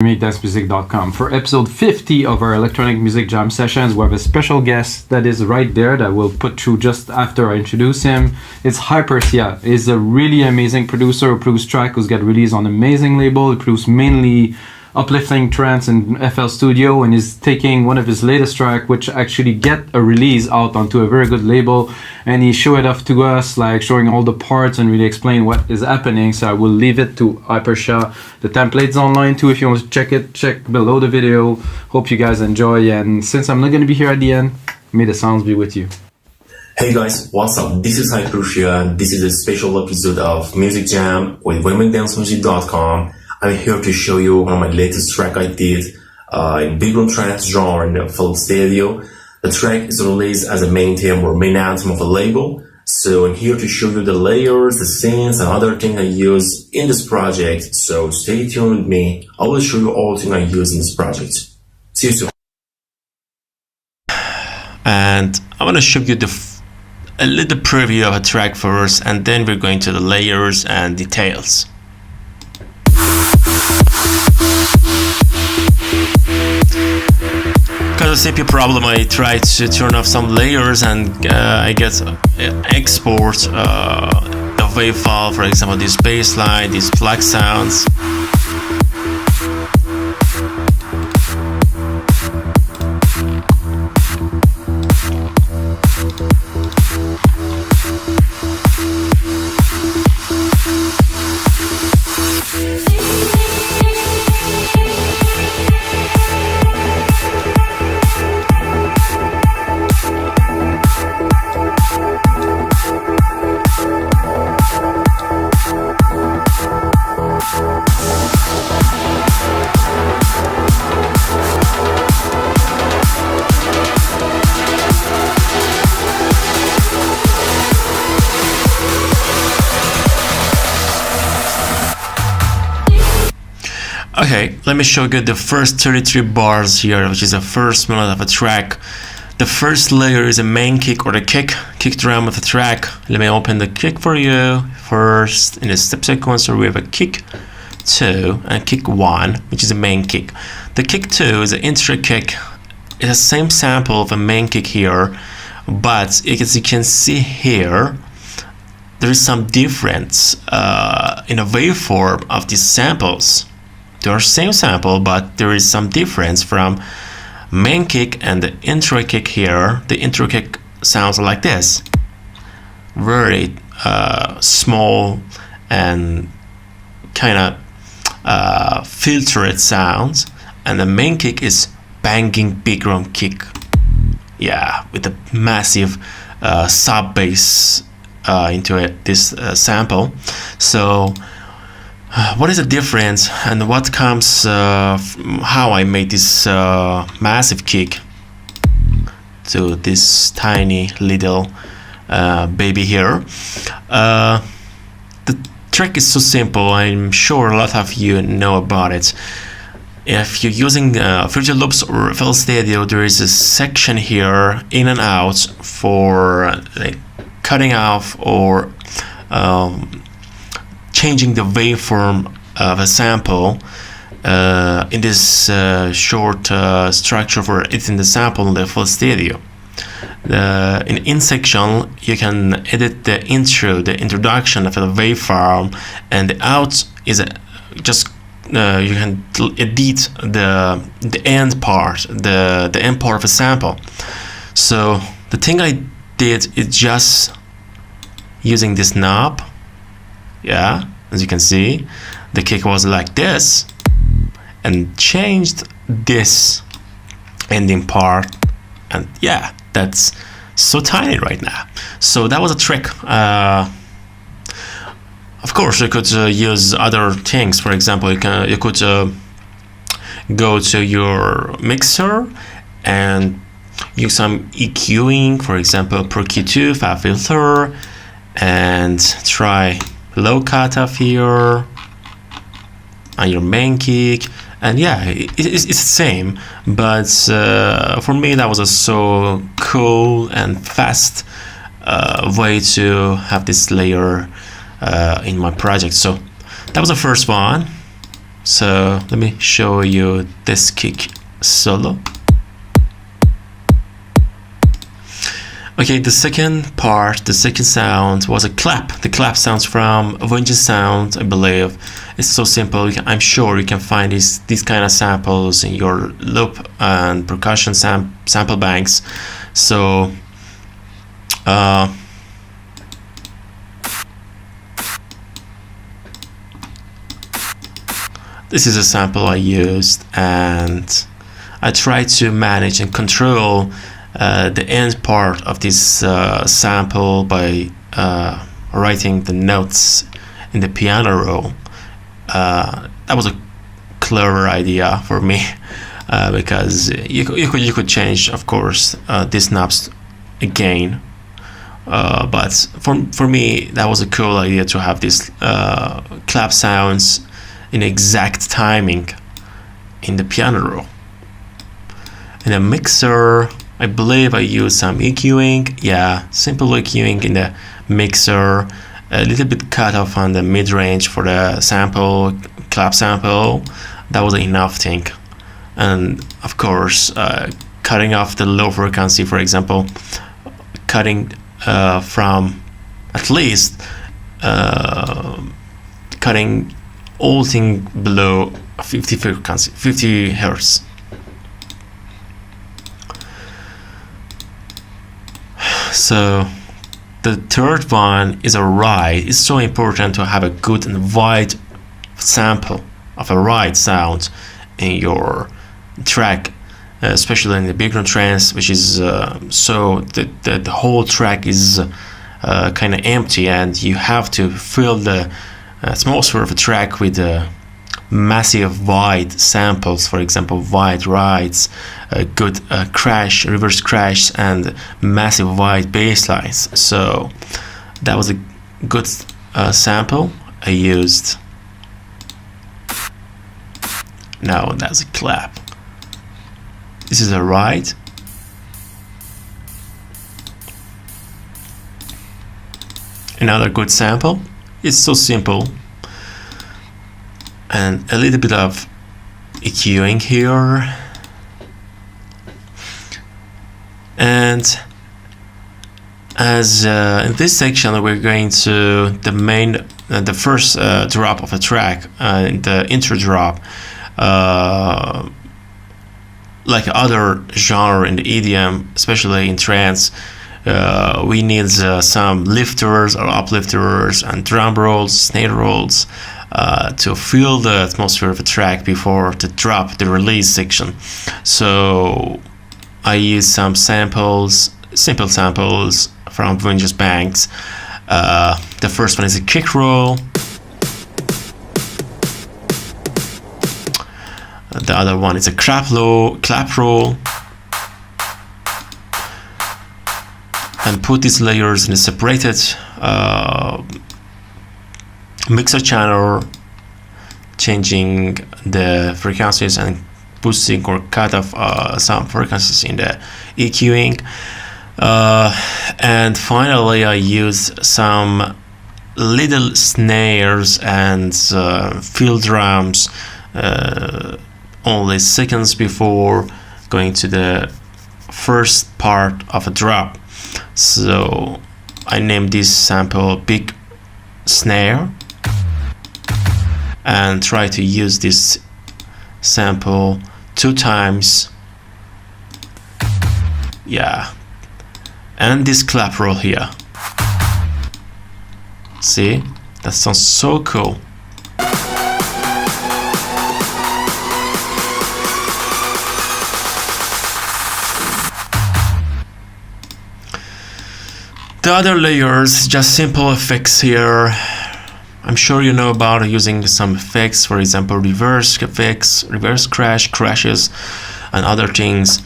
dancemusic.com. For episode 50 of our electronic music jam sessions, we have a special guest that is right there that we'll put through just after I introduce him. It's Hypersia. He's a really amazing producer who produced track who's got released on an amazing label. He produced mainly Uplifting Trance and FL Studio, and is taking one of his latest track, which actually get a release out onto a very good label, and he showed it off to us, like showing all the parts and really explain what is happening. So I will leave it to Hypersia. The template's online too if you want to check it. Check below the video. Hope you guys enjoy, and since I'm not going to be here at the end, may the sounds be with you. Hey guys, what's up? This is Hypersia, and this is a special episode of Music Jam with dancemusic.com. I'm here to show you one of my latest track I did in big room trance genre in the full stereo. The track is released as a main theme or main anthem of a label. So I'm here to show you the layers, the scenes, and other things I use in this project. So stay tuned with me. I will show you all the things I use in this project. See you soon. And I want to show you a little preview of a track first, and then we're going to the layers and details. Because of CPU problem, I tried to turn off some layers, and I get export the wave file, for example this bass line, these flag sounds. Okay, let me show you the first 33 bars here, which is the first melody of a track. The first layer is a main kick or the kick drum of the track. Let me open the kick for you. First, in the step sequencer, we have a kick 2 and kick 1, which is a main kick. The kick 2 is an intro kick. It's the same sample of a main kick here, but as you can see here, there is some difference in the waveform of these samples. They are same sample, but there is some difference from main kick and the intro kick here. The intro kick sounds like this, very small and kind of filtered sounds, and the main kick is banging big drum kick, yeah, with a massive sub bass into it, this sample. So what is the difference, and what comes how I made this massive kick to this tiny little baby here? The track is so simple. I'm sure a lot of you know about it. If you're using Virtual Loops or FL Studio, there is a section here in and out for like cutting off or changing the waveform of a sample in this short structure for editing the sample in the full stereo. In section, you can edit the intro, the introduction of the waveform, and the out is just you can edit the end part, the end part of a sample. So the thing I did is just using this knob. Yeah, as you can see, the kick was like this, and changed this ending part, and yeah, that's so tiny right now. So that was a trick. Of course, you could use other things. For example, you could go to your mixer and use some EQing, for example, Pro Q2, Fab Filter, and try low cutoff here on your main kick, and yeah, it's the same, but for me that was a so cool and fast way to have this layer in my project. So that was the first one. So let me show you this kick solo. Okay, the second part, the second sound was a clap. The clap sounds from Avengers Sound, I believe. It's so simple. I'm sure you can find these kind of samples in your loop and percussion sample banks. So this is a sample I used, and I tried to manage and control the end part of this sample by writing the notes in the piano roll. That was a clever idea for me, because you could change, of course, these knobs again, but for me that was a cool idea to have these clap sounds in exact timing in the piano roll. In a mixer, I believe I used some EQing. Yeah, simple EQing in the mixer, a little bit cut off on the mid-range for the sample, clap sample. That was enough thing. And of course, cutting off the low frequency, for example, cutting from at least cutting all thing below 50 frequency, 50 hertz. So the third one is a ride. It's so important to have a good and wide sample of a ride sound in your track, especially in the background trance, which is so the whole track is kind of empty, and you have to fill the atmosphere of a track with massive wide samples, for example wide rides, good crash, reverse crash, and massive wide bass lines. So that was a good sample I used. Now that's a clap. This is a ride. Another good sample. It's so simple. And a little bit of EQing here. And as in this section we're going to the main, the first drop of a track, the intro drop. Like other genre in the EDM, especially in trance, we need some lifters or uplifters and drum rolls, snare rolls, to fill the atmosphere of a track before the drop, the release section. So I use some samples, simple samples from Avengers banks. The first one is a kick roll. The other one is a clap roll, and put these layers in a separated mixer channel, changing the frequencies and boosting or cut off some frequencies in the EQing. And finally I used some little snares and fill drums only seconds before going to the first part of a drop. So I named this sample Big Snare and try to use this sample 2 times. Yeah, and this clap roll here. See, that sounds so cool. The other layers, just simple effects here. I'm sure you know about using some effects, for example reverse effects, reverse crashes, and other things.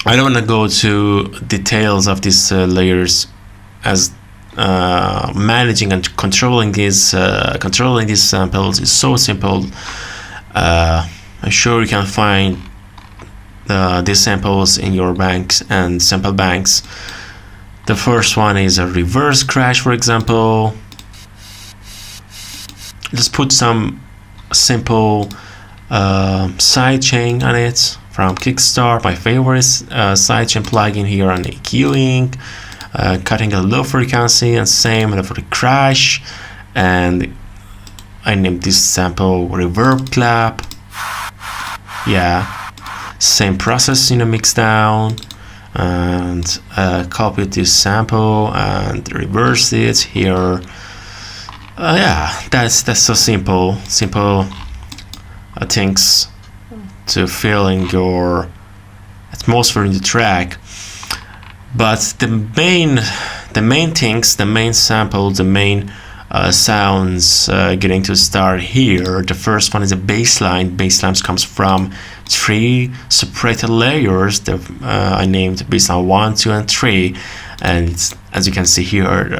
I don't want to go to details of these layers, as managing and controlling these samples is so simple. I'm sure you can find these samples in your banks and sample banks. The first one is a reverse crash, for example. Let's put some simple sidechain on it from Kickstart. My favorite sidechain plugin here on EQing, cutting a low frequency, and same for the crash. And I named this sample reverb clap. Yeah, same process in a mix down, and copied this sample and reversed it here. Yeah, that's so simple things to fill in your atmosphere in the track. But the main things, the main sample, the main sounds getting to start here. The first one is a bass line. Bass lines comes from 3 separated layers that I named bass line 1, 2, and 3. And as you can see here,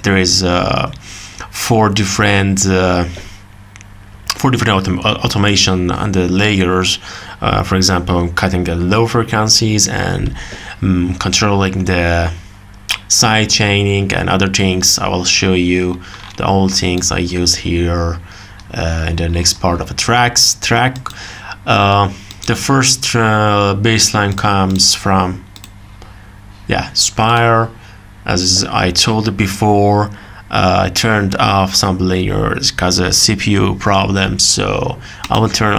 there is 4 different automation on the layers. For example, cutting the low frequencies and controlling the side chaining and other things. I will show you the all things I use here in the next part of the track. The first bass line comes from Spire. As I told you before, I turned off some layers because of CPU problems, so I will turn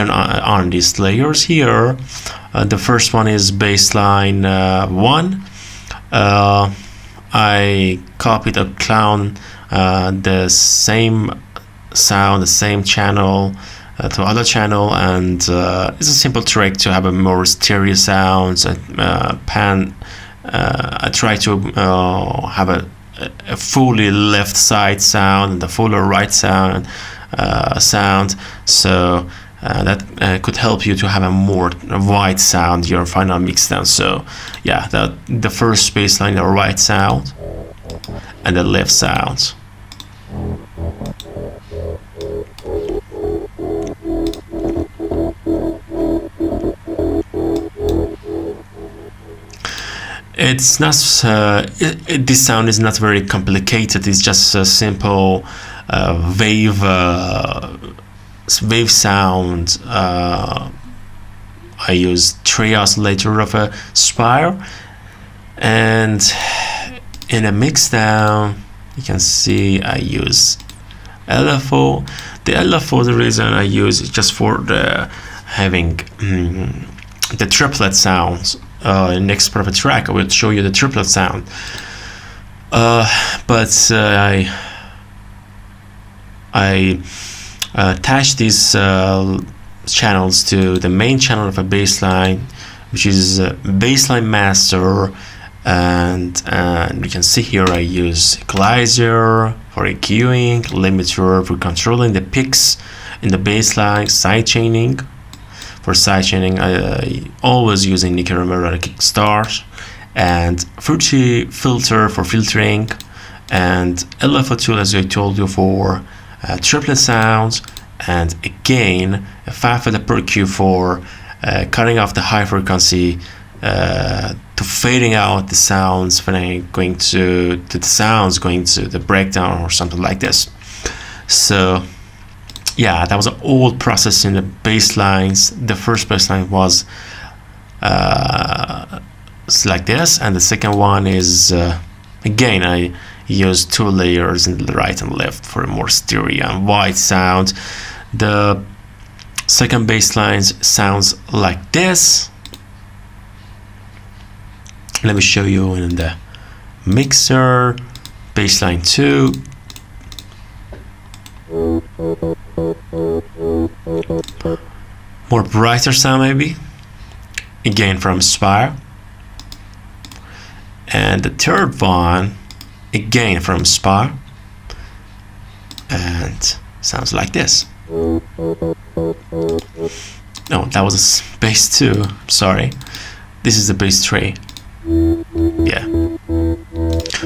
on these layers here. The first one is bassline 1. I copied a clone the same sound, the same channel to other channel, and it's a simple trick to have a more stereo sounds. I try to have a fully left side sound and the fuller right sound so that could help you to have a more wide sound your final mix down. So yeah, the first bassline, the right sound, and the left sound. It's not this sound is not very complicated. It's just a simple wave sound. I use 3 oscillator of a Spire, and in a mix down you can see I use LFO. The LFO, the reason I use is just for the having the triplet sounds. Next part of the track I will show you the triplet sound, but I attach these channels to the main channel of a bassline, which is bassline master, and you can see here I use equalizer for EQing, limiter for controlling the peaks in the bassline, sidechaining. For sidechaining, I always use Nicky Romero at Kickstart, and Fruity filter for filtering, and LFO tool, as I told you, for triplet sounds, and again a FFA per Q for cutting off the high frequency to fading out the sounds when I'm going to the sounds going to the breakdown or something like this. So yeah, that was an old process in the bass lines. The first bass line was like this, and the second one is again I use 2 layers in the right and left for a more stereo and wide sound. The second bass line sounds like this. Let me show you in the mixer. Bassline 2. More brighter sound maybe, again from Spire. And the third one again from Spire, and sounds like this. No, that was a bass 2, sorry. This is the bass 3. Yeah,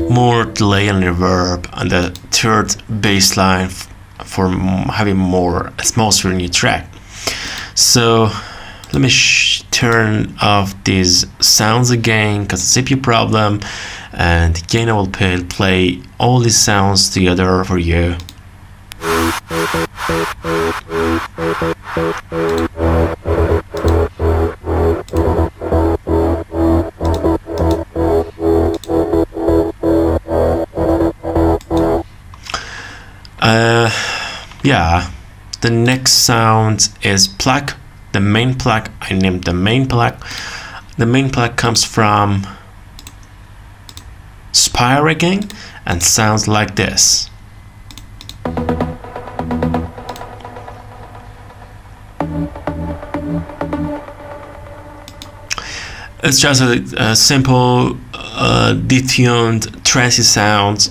more delay and reverb on the third bass line for having more atmosphere in your track. So let me turn off these sounds again because it's a CPU problem, and again I will play all these sounds together for you. Yeah, the next sound is plug. The main plug, I named the main plug. The main plug comes from Spire rigging and sounds like this. It's just a simple detuned trancey sound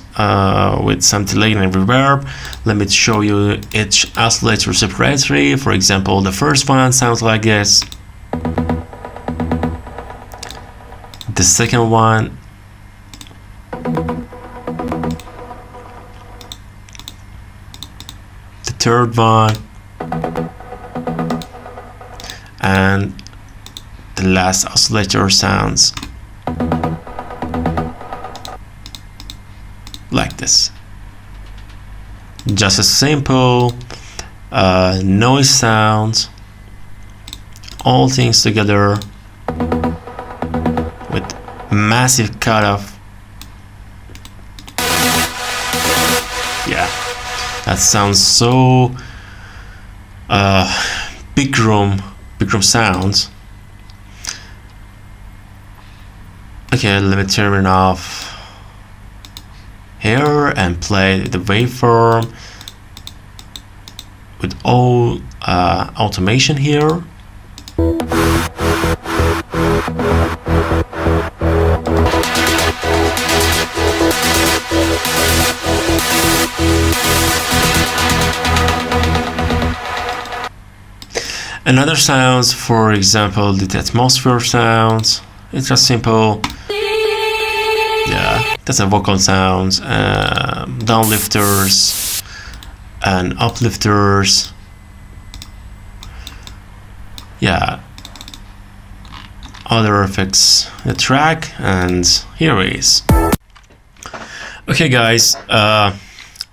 with some delay and reverb. Let me show you each oscillator separately. For example, the first one sounds like this. The second one. The third one. And the last oscillator sounds like this. Just a simple noise sound, all things together with massive cutoff. Yeah, that sounds so big room sounds. Okay, let me turn it off here and play the waveform with all automation here. Another sounds, for example, the atmosphere sounds. It's just simple. Yeah, that's a vocal sounds, downlifters and uplifters. Yeah, other effects, the track, and here it is. Okay, guys.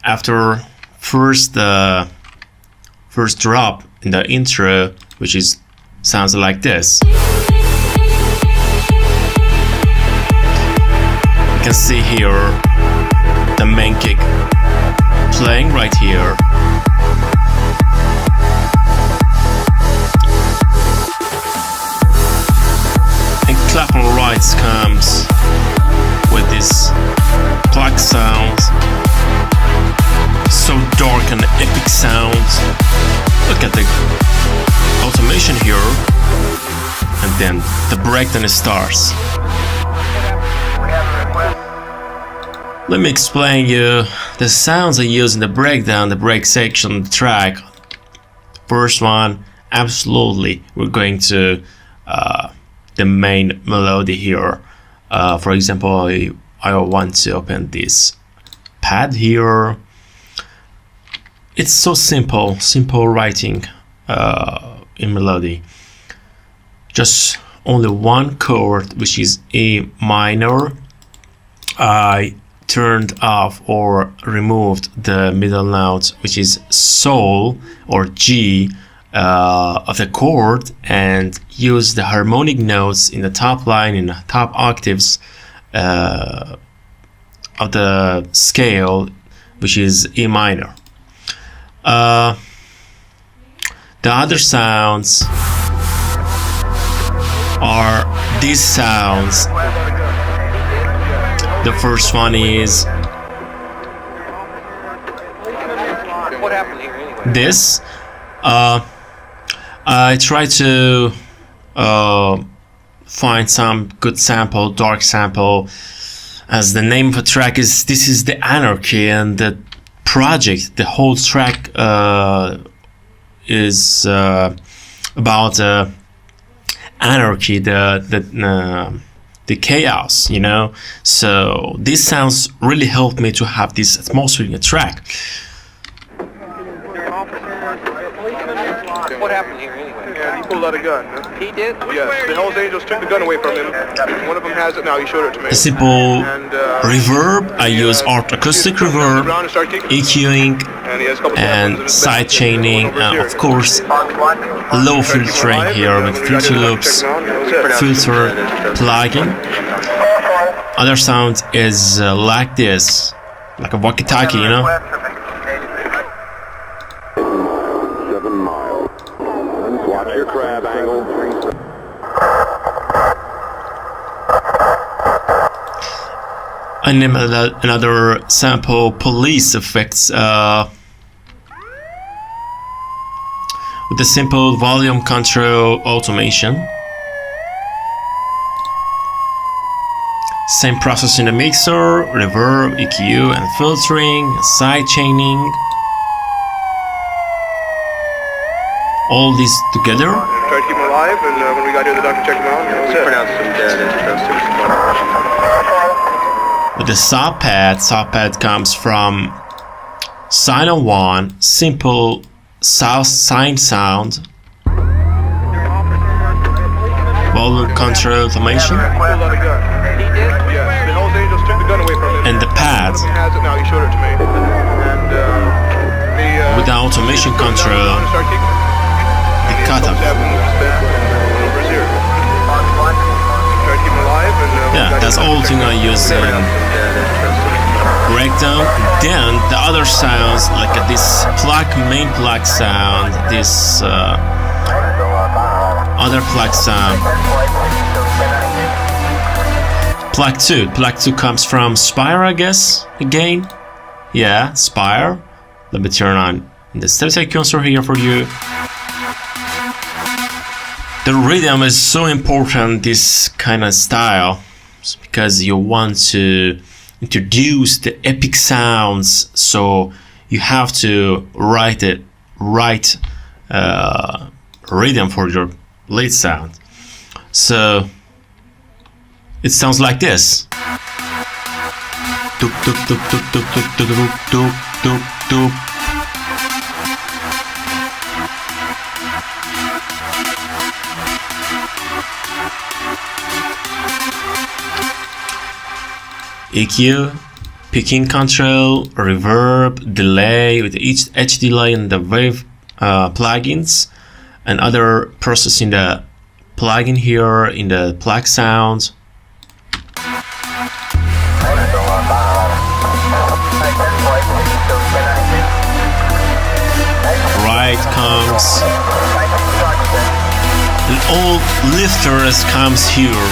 After first drop in the intro, which is sounds like this. You can see here the main kick playing right here. And clap on rights comes with this plug sound, so dark and epic sounds. Look at the automation here, and then the breakdown starts. Let me explain you the sounds I use in the breakdown, the break section of the track. First one, absolutely, we're going to the main melody here. For example, I want to open this pad here. It's so simple writing in melody. Just only one chord, which is A minor. I turned off or removed the middle note, which is Sol or G of the chord, and use the harmonic notes in the top line, in the top octaves of the scale, which is E minor. The other sounds are these sounds. The first one is this. I try to find some good sample, dark sample, as the name of the track is This Is The Anarchy, and the project, the whole track is about anarchy, the chaos, you know. So these sounds really helped me to have this atmosphere in the track. What happened here anyway? he pulled out a gun. He did? Yes, the Hells Angels took the gun away from him. One of them has it now, he showed it to me. A simple And, reverb. I use art acoustic reverb, EQing, and he has a couple and samples in his side back. chaining, and of course low filtering here with filter loops, filter plugin. Other sound is like this, like a walkie-talkie, you know. 7 miles. Watch your crab angle. I name another sample police effects with the simple volume control automation. Same process in the mixer, reverb, EQ and filtering, side chaining. All these together. Tried to keep him alive, and when we got here, the doctor checked him out, and that was it. Pronounced him dead. With the saw pad comes from Sino 1, simple south sine sound, volume control automation, and the pad with the automation control, the cutoff. Yeah, that's all thing I use in breakdown. Then the other sounds, like this main plug sound, this other plug sound. Plug 2 comes from Spire, I guess, again. Yeah, Spire. Let me turn on the static console here for you. The rhythm is so important, this kind of style, because you want to introduce the epic sounds, so you have to write rhythm for your lead sound. So it sounds like this. Doop, doop, doop, doop, doop, doop, doop, doop, doop, doop. EQ, picking control, reverb, delay with each edge delay in the wave plugins, and other processing the plugin here in the plug sound. Right comes, and all lifters comes here.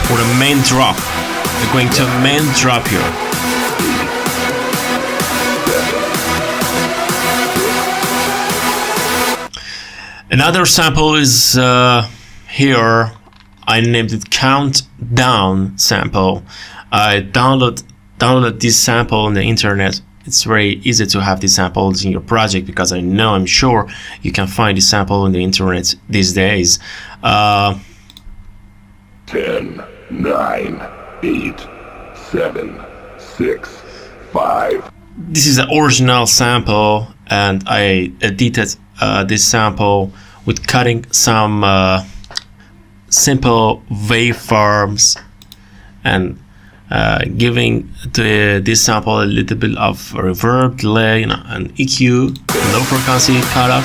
For the main drop, we're going to main drop here. Another sample is here. I named it Countdown sample. I downloaded this sample on the internet. It's very easy to have these samples in your project, because I'm sure you can find this sample on the internet these days. 10, 9, 8, 7, 6, 5. This is the original sample, and I edited this sample with cutting some simple waveforms and giving this sample a little bit of reverb, delay, and EQ, low frequency cutoff.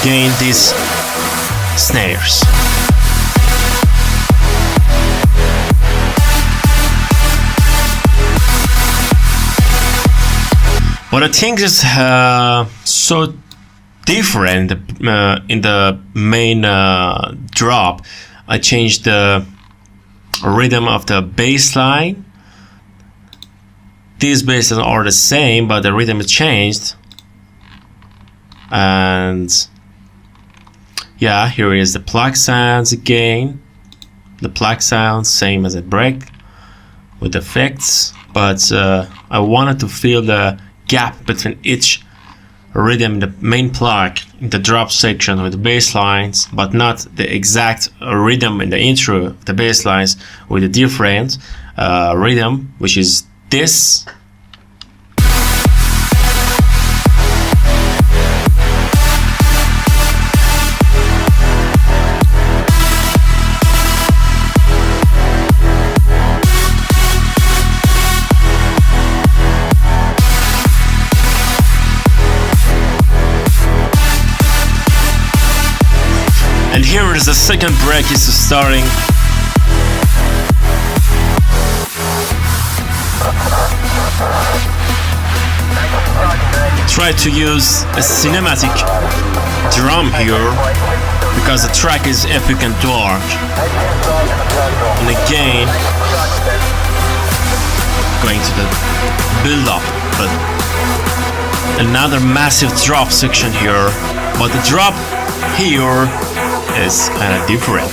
Gain these snares. But I think it's so different in the main drop. I changed the rhythm of the bass line. These basses are the same, but the rhythm is changed. And yeah, here is the plug sounds again. The plug sounds same as a break with effects, but I wanted to feel the gap between each rhythm in the main plug, in the drop section with the bass lines, but not the exact rhythm in the intro of the bass lines, with a different rhythm, which is this. And here is the second break is starting. Try to use a cinematic drum here because the track is epic and dark. And again, going to the build up, but another massive drop section here. But the drop here is kind of different.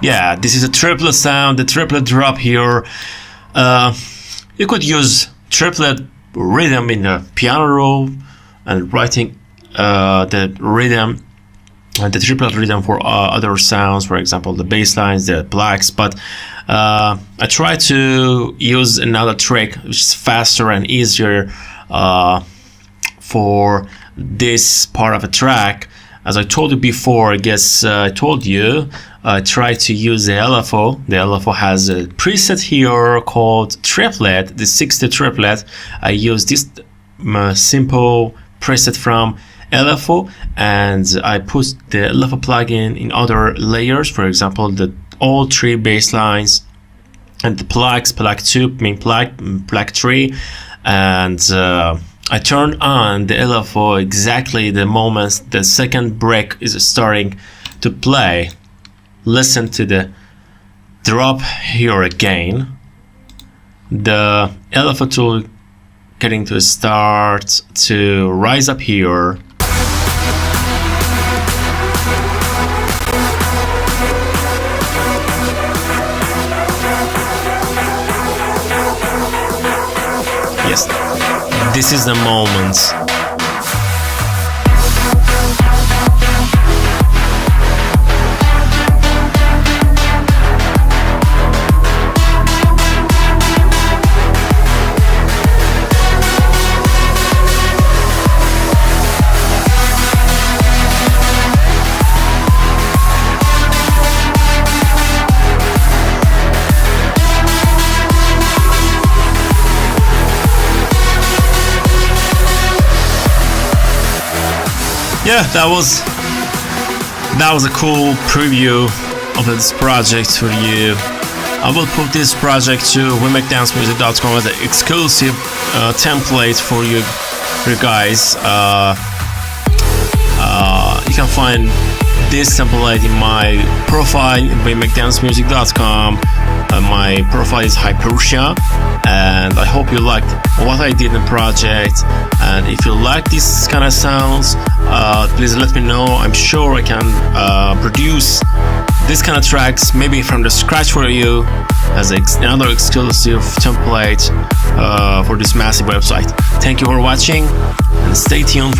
Yeah, this is a triplet sound, the triplet drop here. You could use triplet rhythm in the piano roll and writing the rhythm, the triplet rhythm for other sounds, for example the bass lines, the blacks, but I try to use another trick which is faster and easier for this part of a track. As I told you before, I guess I told you, I try to use the LFO. The LFO has a preset here called triplet, the 60 triplet. I use this simple preset from LFO, and I put the LFO plugin in other layers, for example all three bass lines and the plugs, plug 2, main plug, plug 3, and I turn on the LFO exactly the moment the second break is starting to play. Listen to the drop here again. The LFO tool getting to start to rise up here. Yes, this is the moment. Yeah, that was a cool preview of this project for you. I will put this project to wemakedancemusic.com as an exclusive template for you guys. You can find this template in my profile, wemakedancemusic.com. My profile is Hypersia, and I hope you liked what I did in the project. And if you like this kind of sounds, please let me know. I'm sure I can produce this kind of tracks, maybe from the scratch for you, as another exclusive template for this massive website. Thank you for watching, and stay tuned